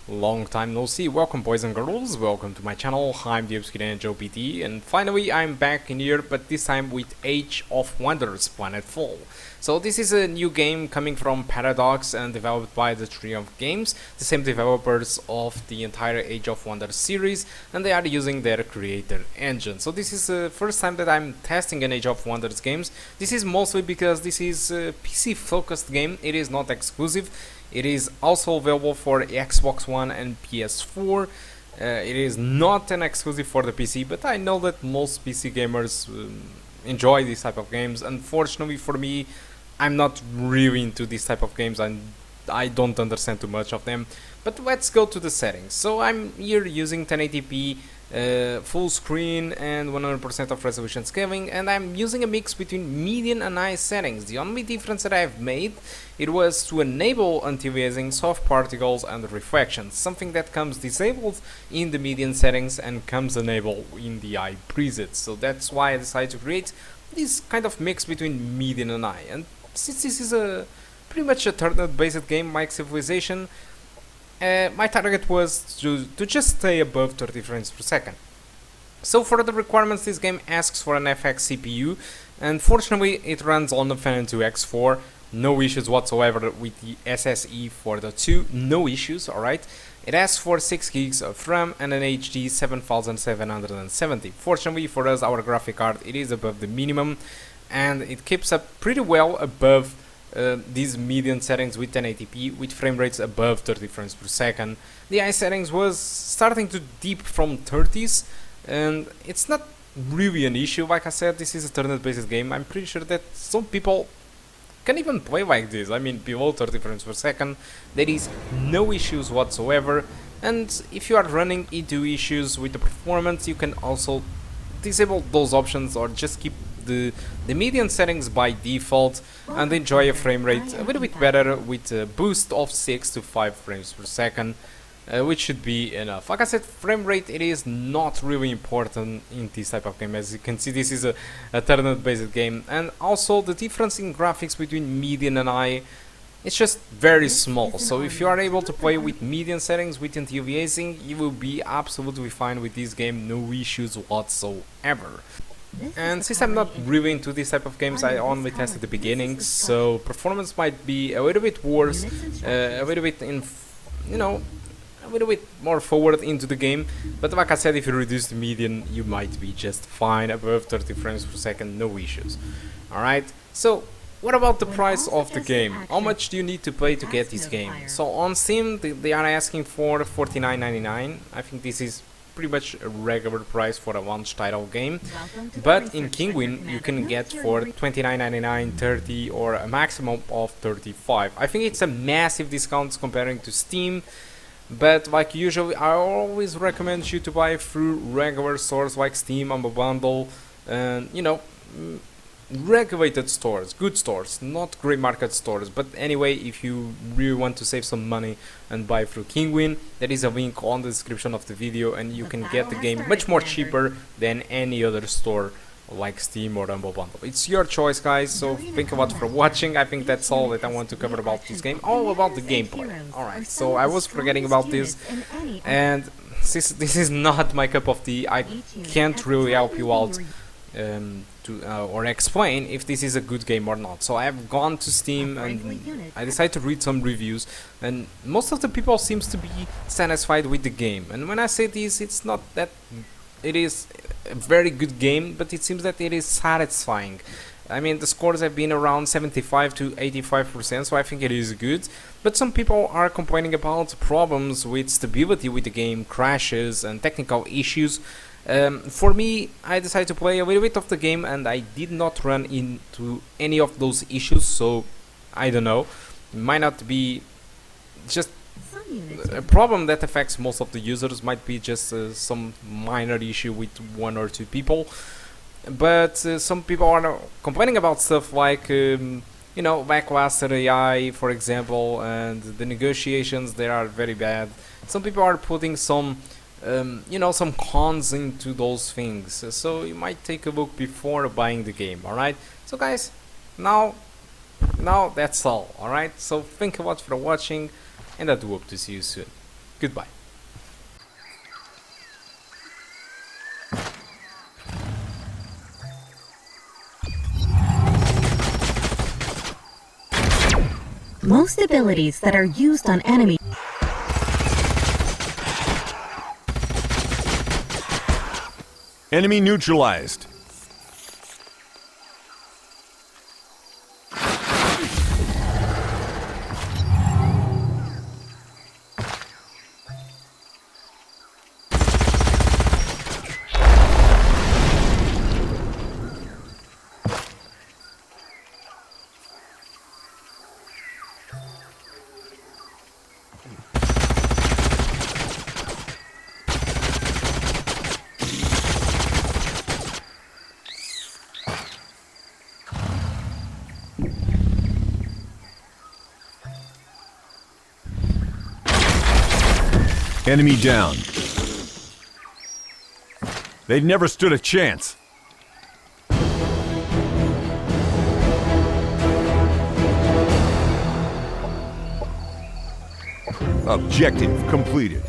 Long time no see. Welcome boys and girls, welcome to my channel. I'm the Joe PT, and finally I'm back in here, but this time with Age of Wonders Planetfall. So this is a new game coming from Paradox and developed by the Triumph Games, the same developers of the entire Age of Wonders series, and they are using their creator engine. So this is the first time that I'm testing an Age of Wonders games. This is mostly because this is a PC focused game, it is not exclusive. It is also available for Xbox One and PS4. It is not an exclusive for the PC, but I know that most PC gamers enjoy this type of games. Unfortunately for me, I'm not really into this type of games, and I don't understand too much of them. But let's go to the settings. So I'm here using 1080p full screen and 100% of resolution scaling, and I'm using a mix between medium and high settings. The only difference that I've made, it was to enable anti-aliasing, soft particles and reflections, something that comes disabled in the medium settings and comes enabled in the high presets. So that's why I decided to create this kind of mix between medium and high. And since this is a pretty much a turn based game like Civilization, my target was to just stay above 30 frames per second. So for the requirements, this game asks for an FX CPU. Unfortunately, it runs on the Phenom II X4. No issues whatsoever with the SSE for the 2. No issues, alright. It asks for 6 gigs of RAM and an HD 7770. Fortunately for us, our graphic card, it is above the minimum, and it keeps up pretty well above these medium settings with 1080p with frame rates above 30 frames per second. The high settings was starting to dip from 30s, and it's not really an issue. Like I said, this is a turn based game. I'm pretty sure that some people can even play like this. I mean, below 30 frames per second, there is no issues whatsoever. And if you are running into issues with the performance, you can also disable those options or just keep the medium settings by default and enjoy a frame rate a little bit better with a boost of 6 to 5 frames per second, which should be enough. Like I said, frame rate, it is not really important in this type of game. As you can see, this is a turn based game, and also the difference in graphics between medium and high, it's just very small. So if you are able to play with medium settings with anti-aliasing, you will be absolutely fine with this game, no issues whatsoever. And since I'm not really into this type of games, I only tested the beginning, so performance might be a little bit worse, a little bit a little bit more forward into the game. But like I said, if you reduce the median, you might be just fine above 30 frames per second, no issues. Alright, so what about the price of the game? How much do you need to pay to get this game? So on Steam, they are asking for $49.99. I think this is pretty much a regular price for a launch title game, but in Kinguin you can get for $29.99, $30, or a maximum of $35. I think it's a massive discount comparing to Steam, but like usually I always recommend you to buy through regular stores like Steam, Humble Bundle, and regulated stores, good stores, not grey market stores. But anyway, if you really want to save some money and buy through Kinguin, there is a link on the description of the video, and you can get the game much more cheaper than any other store like Steam or Humble Bundle. It's your choice, guys, so thank you a lot for watching. I think that's all that I want to cover about this game, all about the gameplay. Alright, so I was forgetting about this, and since this is not my cup of tea, I can't really help you out or explain if this is a good game or not. So I have gone to Steam and I decided to read some reviews, and most of the people seems to be satisfied with the game. And when I say this, it's not that it is a very good game, but it seems that it is satisfying. I mean, the scores have been around 75 to 85%, so I think it is good. But some people are complaining about problems with stability with the game, crashes and technical issues. For me, I decided to play a little bit of the game, and I did not run into any of those issues, so I don't know. It might not be just a problem that affects most of the users, might be just some minor issue with 1 or 2 people. But some people are complaining about stuff like lackluster AI, for example, and the negotiations, they are very bad. Some people are putting some some cons into those things, so you might take a look before buying the game. Alright, so guys, now that's all. Alright, so thank you a lot for watching, and I do hope to see you soon. Goodbye. Most abilities that are used on enemy Enemy neutralized. Enemy down. They've never stood a chance. Objective completed.